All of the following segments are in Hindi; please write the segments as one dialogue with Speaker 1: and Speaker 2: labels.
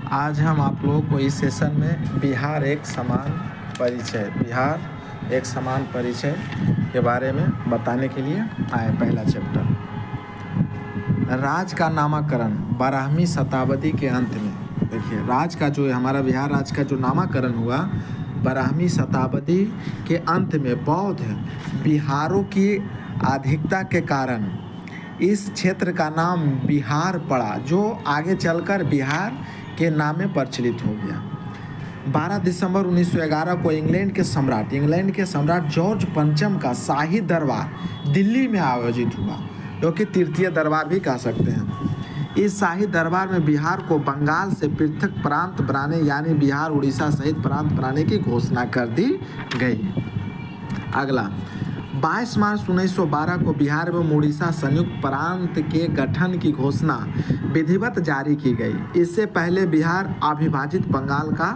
Speaker 1: आज हम आप लोगों को इस सेशन में बिहार एक समान परिचय के बारे में बताने के लिए आए। पहला चैप्टर, राज का नामकरण 12वीं शताब्दी के अंत में। देखिए, राज का जो हमारा बिहार राज्य का जो नामकरण हुआ 12वीं शताब्दी के अंत में बौद्ध बिहारों की अधिकता के कारण इस क्षेत्र का नाम बिहार पड़ा, जो आगे चलकर बिहार के नाम में प्रचलित हो गया। 12 दिसंबर 1911 को इंग्लैंड के सम्राट जॉर्ज पंचम का शाही दरबार दिल्ली में आयोजित हुआ, जो कि तृतीय दरबार भी कह सकते हैं। इस शाही दरबार में बिहार को बंगाल से पृथक प्रांत बनाने, यानी बिहार उड़ीसा सहित प्रांत बनाने की घोषणा कर दी गई। अगला, 22 मार्च 1912 को बिहार एवं उड़ीसा संयुक्त प्रांत के गठन की घोषणा विधिवत जारी की गई। इससे पहले बिहार अविभाजित बंगाल का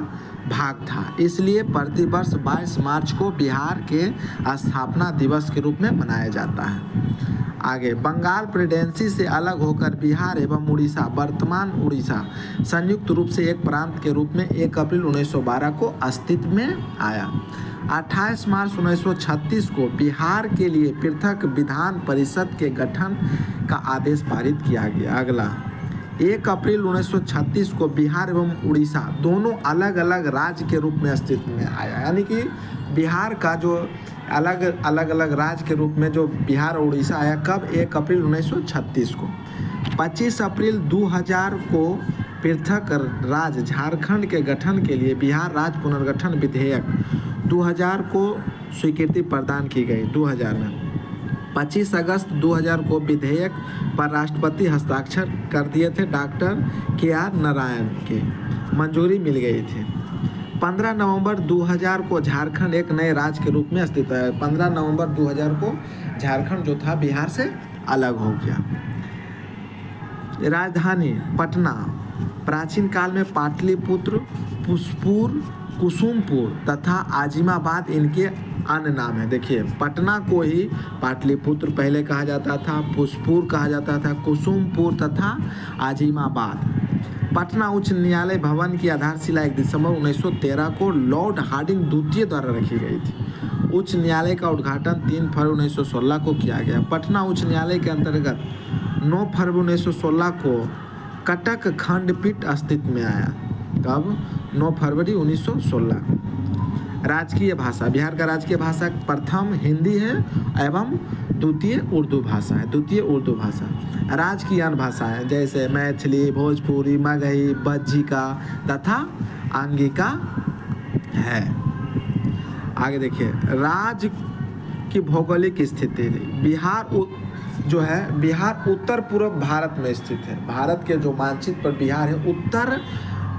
Speaker 1: भाग था, इसलिए प्रतिवर्ष 22 मार्च को बिहार के स्थापना दिवस के रूप में मनाया जाता है। आगे, बंगाल प्रेसिडेंसी से अलग होकर बिहार एवं उड़ीसा, वर्तमान उड़ीसा, संयुक्त रूप से एक प्रांत के रूप में 1 अप्रैल 1912 को अस्तित्व में आया। 28 मार्च 1936 को बिहार के लिए पृथक विधान परिषद के गठन का आदेश पारित किया गया। अगला, 1 अप्रैल 1936 को बिहार एवं उड़ीसा दोनों अलग अलग राज्य के रूप में अस्तित्व में आया, यानी कि बिहार का जो अलग राज्य के रूप में जो बिहार और उड़ीसा आया कब? 1 अप्रैल 1936 को। 25 अप्रैल 2000 को पृथक राज्य झारखंड के गठन के लिए बिहार राज्य पुनर्गठन विधेयक 2000 को स्वीकृति प्रदान की गई। 2000 में 25 अगस्त 2000 को विधेयक पर राष्ट्रपति हस्ताक्षर कर दिए थे, डॉक्टर KR नारायण के मंजूरी मिल गई थी। 15 नवंबर 2000 को झारखंड एक नए राज्य के रूप में अस्तित्व है। 15 नवंबर 2000 को झारखंड जो था बिहार से अलग हो गया। राजधानी पटना, प्राचीन काल में पाटलिपुत्र, पुष्पुर, कुसुमपुर तथा आजिमाबाद इनके अन्य नाम हैं। देखिए, पटना को ही पाटलिपुत्र पहले कहा जाता था, पुष्पुर कहा जाता था, कुसुमपुर तथा आजिमाबाद। पटना उच्च न्यायालय भवन की आधारशिला 1 दिसंबर 1913 को लॉर्ड हार्डिंग द्वितीय द्वारा रखी गई थी। उच्च न्यायालय का उद्घाटन 3 फरवरी 1916 को किया गया। पटना उच्च न्यायालय के अंतर्गत 9 फरवरी 1916 को कटक खंडपीठ अस्तित्व में आया। कब? 9 फरवरी 1916। राजकीय भाषा, बिहार का राजकीय भाषा प्रथम हिंदी है एवं द्वितीय उर्दू भाषा है। राजकीय अन्य भाषाएं जैसे मैथिली, भोजपुरी, मगही, बज्जिका तथा आंगिका है। आगे देखिए, राज्य की भौगोलिक स्थिति। बिहार उत्तर पूर्व भारत में स्थित है। भारत के जो मानचित्र पर बिहार है उत्तर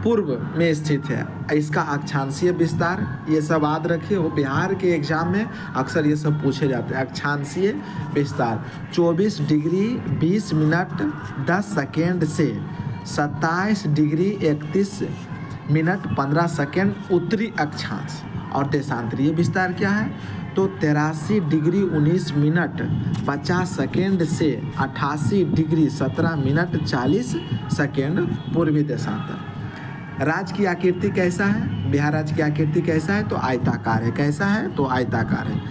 Speaker 1: पूर्व में स्थित है। इसका अक्षांशीय विस्तार, ये सब याद रखिए, वो बिहार के एग्जाम में अक्सर ये सब पूछे जाते हैं। अक्षांशीय विस्तार 24 डिग्री 20 मिनट 10 सेकेंड से 27 डिग्री 31 मिनट 15 सेकेंड उत्तरी अक्षांश। और देशांतरीय विस्तार क्या है? तो 83 डिग्री 19 मिनट 50 सेकेंड से 88 डिग्री 17 मिनट 40 सेकेंड पूर्वी देशांतर। राज्य की आकृति कैसा है? बिहार राज्य की आकृति कैसा है? तो आयताकार है। कैसा है? तो आयताकार है।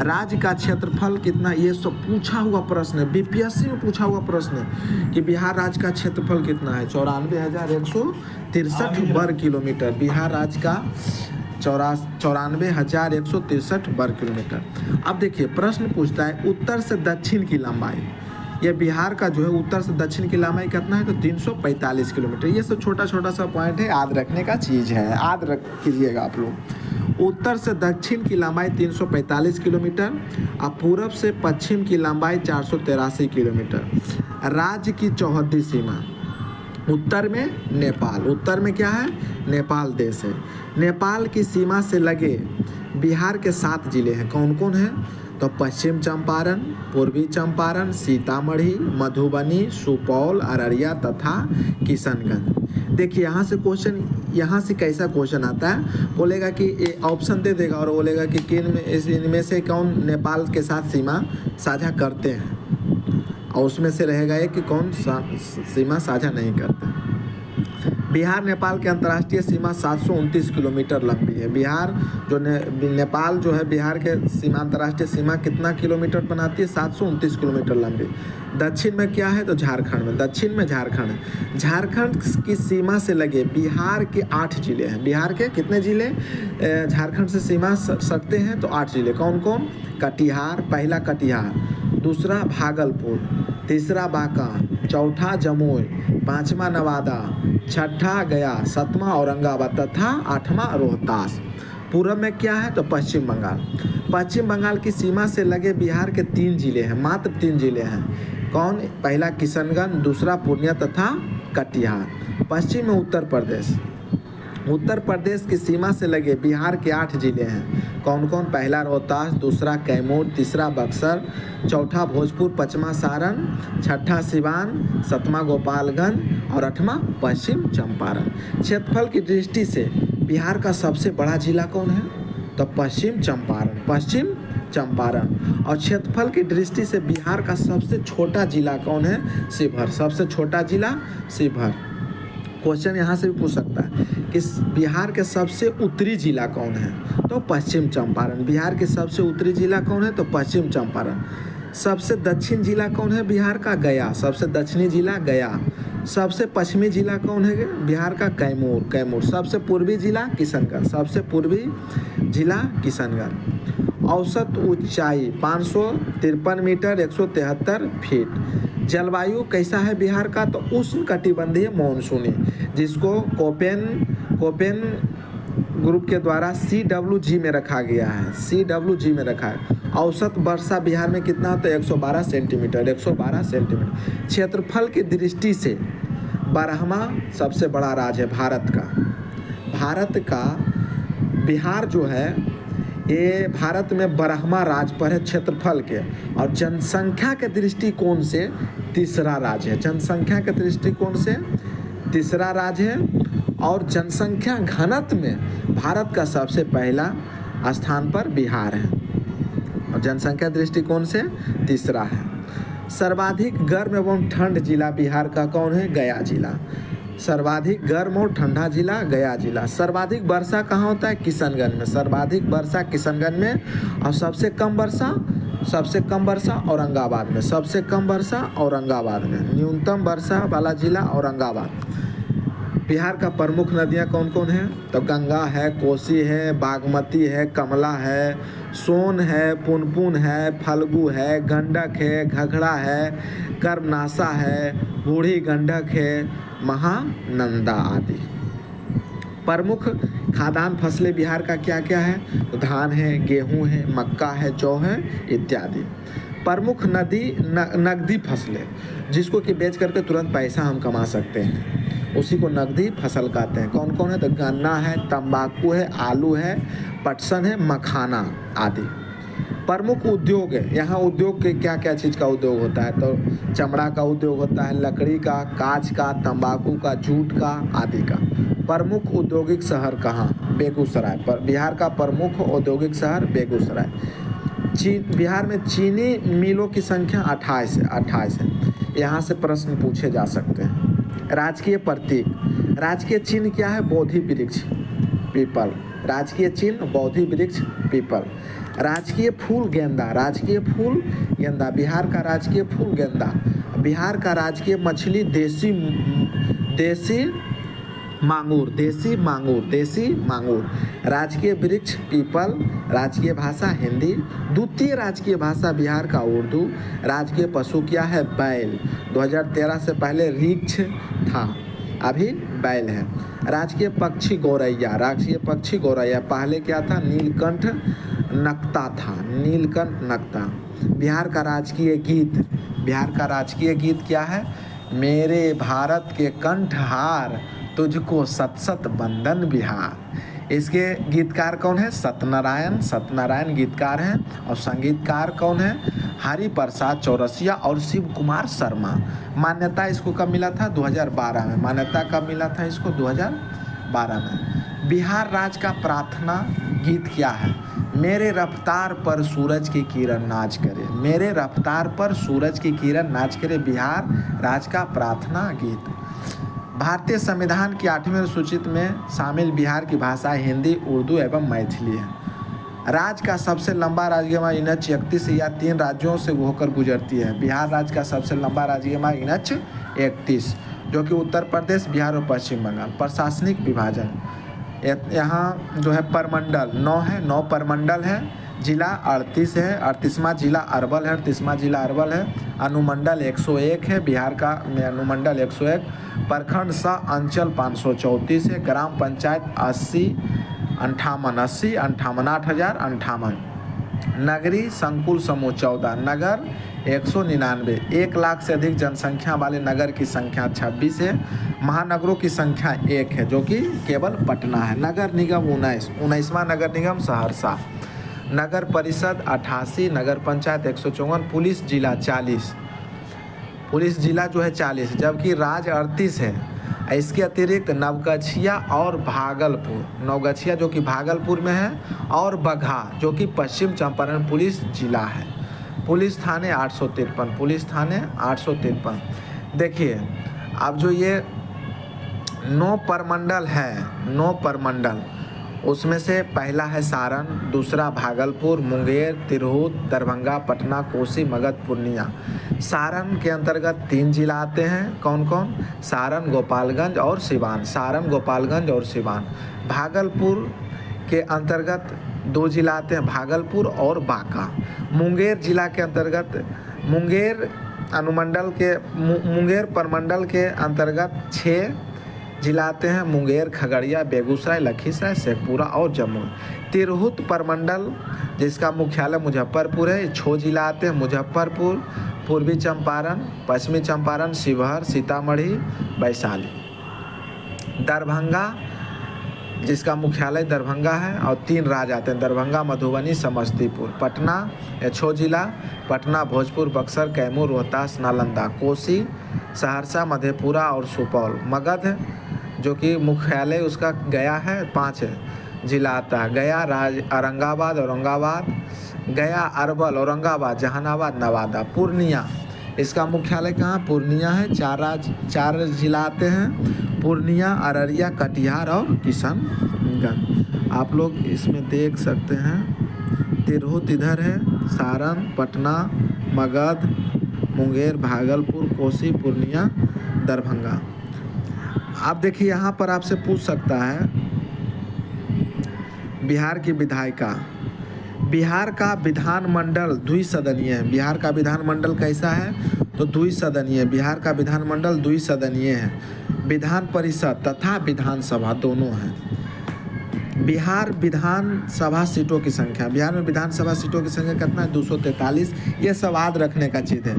Speaker 1: राज्य का क्षेत्रफल कितना? ये सब पूछा हुआ प्रश्न है, BPSC में पूछा हुआ प्रश्न है कि बिहार राज्य का क्षेत्रफल कितना है? 94,163 वर्ग किलोमीटर। बिहार राज्य का 94,163 वर्ग किलोमीटर। अब देखिए, प्रश्न पूछता है उत्तर से दक्षिण की लंबाई। ये बिहार का जो है उत्तर से दक्षिण की लंबाई कितना है? तो 345 किलोमीटर। ये सब छोटा सा पॉइंट है, याद रखने का चीज़ है, याद रख कीजिएगा आप लोग। उत्तर से दक्षिण की लंबाई 345 किलोमीटर और पूर्व से पश्चिम की लंबाई 483 किलोमीटर। राज्य की चौहद्दी सीमा, उत्तर में नेपाल, उत्तर में क्या है? नेपाल देश है। नेपाल की सीमा से लगे बिहार के 7 जिले हैं। कौन कौन है? तो पश्चिम चंपारण, पूर्वी चंपारण, सीतामढ़ी, मधुबनी, सुपौल, अररिया तथा किशनगंज। देखिए, यहाँ से कैसा क्वेश्चन आता है? बोलेगा कि ये ऑप्शन दे देगा और बोलेगा कि इनमें से कौन नेपाल के साथ सीमा साझा करते हैं, और उसमें से रहेगा ये कि कौन सीमा साझा नहीं करते। बिहार नेपाल की अंतर्राष्ट्रीय सीमा 729 किलोमीटर लंबी है। बिहार जो नेपाल जो है बिहार के सीमा अंतर्राष्ट्रीय सीमा कितना किलोमीटर बनाती है? 729 किलोमीटर लंबी। दक्षिण में क्या है? तो झारखंड में, दक्षिण में झारखंड है। झारखंड की सीमा से लगे बिहार के 8 जिले हैं। बिहार के कितने जिले झारखंड से सीमा सटते हैं? तो 8 जिले। कौन कौन? कटिहार, पहला कटिहार, दूसरा भागलपुर, तीसरा बांका, चौथा जमुई, पांचवा नवादा, छठा गया, सातवां औरंगाबाद तथा आठवां रोहतास। पूर्व में क्या है? तो पश्चिम बंगाल। पश्चिम बंगाल की सीमा से लगे बिहार के 3 जिले हैं, मात्र 3 जिले हैं। कौन? पहला किशनगंज, दूसरा पूर्णिया तथा कटिहार। पश्चिम में उत्तर प्रदेश। उत्तर प्रदेश की सीमा से लगे बिहार के 8 जिले हैं। कौन कौन? पहला रोहतास, दूसरा कैमूर, तीसरा बक्सर, चौथा भोजपुर, पांचवा सारण, छठा सिवान, सातवां गोपालगंज और आठवां पश्चिम चंपारण। क्षेत्रफल की दृष्टि से बिहार का सबसे बड़ा जिला कौन है? तो पश्चिम चंपारण, पश्चिम चंपारण। और क्षेत्रफल की दृष्टि से बिहार का सबसे छोटा जिला कौन है? शिवहर। सबसे छोटा जिला शिवहर। क्वेश्चन यहाँ से भी पूछ सकता है कि बिहार के सबसे उत्तरी जिला कौन है? तो पश्चिम चंपारण। बिहार के सबसे उत्तरी जिला कौन है? तो पश्चिम चंपारण। सबसे दक्षिण जिला कौन है बिहार का? गया। सबसे दक्षिणी जिला गया। सबसे पश्चिमी जिला कौन है बिहार का? कैमूर, कैमूर। सबसे पूर्वी जिला किशनगंज, सबसे पूर्वी जिला किशनगंज। औसत ऊंचाई 553 मीटर 173 फीट। जलवायु कैसा है बिहार का? तो उष्णकटिबंधीय मानसूनी, जिसको कोपेन ग्रुप के द्वारा CWG में रखा गया है, CWG में रखा है। औसत वर्षा बिहार में कितना होता है? 112 सेंटीमीटर, 112 सेंटीमीटर। क्षेत्रफल की दृष्टि से 12वां सबसे बड़ा राज्य है भारत का। भारत का बिहार जो है ये भारत में 12वां राज्य पर है क्षेत्रफल के, और जनसंख्या के दृष्टिकोण से तीसरा राज्य है। जनसंख्या के दृष्टिकोण से तीसरा राज्य है, और जनसंख्या घनत्व में भारत का सबसे पहला स्थान पर बिहार है, और जनसंख्या दृष्टिकोण से तीसरा है। सर्वाधिक गर्म एवं ठंड जिला बिहार का कौन है? गया जिला। सर्वाधिक गर्म और ठंडा जिला गया जिला। सर्वाधिक वर्षा कहाँ होता है? किशनगंज में। सर्वाधिक वर्षा किशनगंज में, और सबसे कम वर्षा औरंगाबाद में। सबसे कम वर्षा औरंगाबाद में। न्यूनतम वर्षा वाला जिला औरंगाबाद। बिहार का प्रमुख नदियाँ कौन कौन हैं? तो गंगा है, कोसी है, बागमती है, कमला है, सोन है, पुनपुन है, फल्गु है, गंडक है, घघरा है, कर्मनाशा है, बूढ़ी गंडक है, महानंदा आदि। प्रमुख खाद्यान्न फसलें बिहार का क्या क्या है? तो धान है, गेहूं है, मक्का है, जौ है इत्यादि। प्रमुख नकदी फसलें, जिसको कि बेच करके तुरंत पैसा हम कमा सकते हैं, उसी को नकदी फसल कहते हैं। कौन कौन है? तो गन्ना है, तंबाकू है, आलू है, पटसन है, मखाना आदि। प्रमुख उद्योग है, यहाँ उद्योग के क्या क्या चीज़ का उद्योग होता है? तो चमड़ा का उद्योग होता है, लकड़ी का, कांच का, तंबाकू का, जूट का आदि का। प्रमुख औद्योगिक शहर कहाँ? बेगूसराय। पर बिहार का प्रमुख औद्योगिक शहर बेगूसराय। बिहार में चीनी मिलों की संख्या 28 है। यहाँ से प्रश्न पूछे जा सकते हैं। राजकीय प्रतीक, राजकीय चिन्ह क्या है? बोधि वृक्ष, पीपल। राजकीय चिन्ह बोधि वृक्ष, पीपल। राजकीय फूल गेंदा, राजकीय फूल गेंदा। बिहार का राजकीय फूल गेंदा। बिहार का राजकीय मछली देसी मांगूर, देसी मांगूर। राजकीय वृक्ष पीपल। राजकीय भाषा हिंदी। द्वितीय राजकीय भाषा बिहार का उर्दू। राजकीय पशु क्या है? बैल। 2013 से पहले रिक्ष था, अभी बैल है। राजकीय पक्षी गौरैया, राजकीय पक्षी गौरैया। पहले क्या था? नीलकंठ नक्ता था, नीलकंठ नक्ता। बिहार का राजकीय गीत, बिहार का राजकीय गीत क्या है? मेरे भारत के कंठहार, तुझको सत सत बंदन बिहार। इसके गीतकार कौन है? सत्यनारायण गीतकार हैं। और संगीतकार कौन है? हरि प्रसाद चौरसिया और शिव कुमार शर्मा। मान्यता इसको कब मिला था? 2012 में। मान्यता कब मिला था इसको? 2012 में। बिहार राज्य का प्रार्थना गीत क्या है? मेरे रफ्तार पर सूरज की किरण नाच करे। मेरे रफ्तार पर सूरज की किरण नाच करे, बिहार राज्य का प्रार्थना गीत। भारतीय संविधान की 8वीं अनुसूचित में शामिल बिहार की भाषाएं हिंदी, उर्दू एवं मैथिली है। राज्य का सबसे लंबा राजकीय मार्ग NH 31 या 3 राज्यों से होकर गुजरती है। बिहार राज्य का सबसे लंबा राजकीय मार्ग NH 31 जो कि उत्तर प्रदेश, बिहार और पश्चिम बंगाल। प्रशासनिक विभाजन यहाँ जो है परमंडल 9 है, 9 परमंडल है। जिला 38 है, 38वां जिला अरवल है, 38वां जिला अरवल है। अनुमंडल 101 है, बिहार का में अनुमंडल 101। प्रखंड सह अंचल 534 है। ग्राम पंचायत 80 58 800058। नगरीय संकुल समूह 14, नगर 199। 1 लाख से अधिक जनसंख्या वाले नगर की संख्या 26 है। महानगरों की संख्या 1 है जो कि केवल पटना है। नगर निगम 19वां नगर निगम सहरसा। नगर परिषद 88, नगर पंचायत 154, पुलिस जिला 40, पुलिस जिला जो है 40, जबकि राज्य 38 है। इसके अतिरिक्त नवगछिया और भागलपुर, नवगछिया जो कि भागलपुर में है, और बगहा जो कि पश्चिम चंपारण पुलिस जिला है। पुलिस थाने 853, पुलिस थाने 853। देखिए अब जो ये 9 परमंडल है, 9 परमंडल, उसमें से पहला है सारण, दूसरा भागलपुर, मुंगेर, तिरहुत, दरभंगा, पटना, कोसी, मगध, पूर्णिया। सारण के अंतर्गत 3 जिला आते हैं। कौन कौन? सारण, गोपालगंज और सिवान। सारण, गोपालगंज और सिवान। भागलपुर के अंतर्गत 2 जिला आते हैं, भागलपुर और बांका। मुंगेर जिला के अंतर्गत मुंगेर अनुमंडल के मुंगेर परमंडल के अंतर्गत 6 जिला आते हैं, मुंगेर, खगड़िया, बेगूसराय, लखीसराय, शेखपुरा और जमुई। तिरहुत परमंडल जिसका मुख्यालय मुजफ्फरपुर है, 6 जिला आते हैं, मुजफ्फरपुर, पूर्वी चंपारण, पश्चिमी चंपारण, शिवहर, सीतामढ़ी, वैशाली। दरभंगा जिसका मुख्यालय दरभंगा है और 3 राज्य आते हैं, दरभंगा, मधुबनी, समस्तीपुर। पटना 6 जिला, पटना, भोजपुर, बक्सर, कैमूर, रोहतास, नालंदा। कोसी, सहरसा, मधेपुरा और सुपौल। मगध जो कि मुख्यालय उसका गया है, 5 जिला आता है, गया, औरंगाबाद, गया, अरवल, औरंगाबाद, जहानाबाद, नवादा। पूर्णिया इसका मुख्यालय कहाँ? पूर्णिया है। 4 जिला आते हैं, पूर्णिया, अररिया, कटिहार और किशनगंज। आप लोग इसमें देख सकते हैं, तिरहुत इधर है, सारण, पटना, मगध, मुंगेर, भागलपुर, कोसी, पूर्णिया, दरभंगा। आप देखिए यहाँ पर आपसे पूछ सकता है बिहार की विधायिका। बिहार का विधानमंडल द्विसदनीय है। बिहार का विधानमंडल कैसा है? तो द्विसदनीय। बिहार का विधानमंडल द्विसदनीय है। विधान परिषद तथा विधानसभा दोनों हैं। बिहार विधानसभा सीटों की संख्या, बिहार में विधानसभा सीटों की संख्या कितना है? 243। ये सब याद रखने का चीज़ है।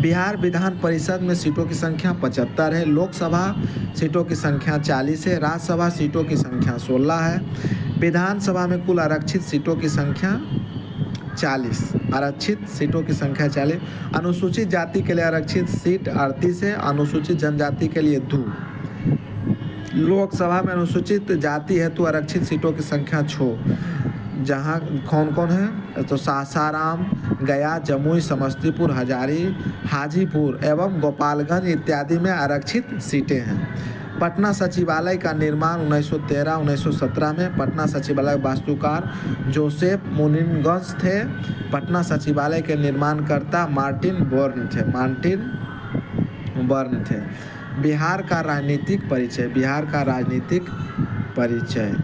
Speaker 1: बिहार विधान परिषद में सीटों की संख्या 75 है। लोकसभा सीटों की संख्या 40 है। राज्यसभा सीटों की संख्या 16 है। विधानसभा में कुल आरक्षित सीटों की संख्या 40, आरक्षित सीटों की संख्या 40। अनुसूचित जाति के लिए आरक्षित सीट 38 है, अनुसूचित जनजाति के लिए 2। लोकसभा में अनुसूचित जाति हेतु आरक्षित सीटों की संख्या 6, जहां कौन कौन है? तो सासाराम, गया, जमुई, समस्तीपुर, हजारी, हाजीपुर एवं गोपालगंज इत्यादि में आरक्षित सीटें हैं। पटना सचिवालय का निर्माण 1913-1917 में पटना सचिवालय वास्तुकार जोसेफ मुनिनगंज थे। पटना सचिवालय के निर्माणकर्ता मार्टिन बर्न थे। बिहार का राजनीतिक परिचय। बिहार का राजनीतिक परिचय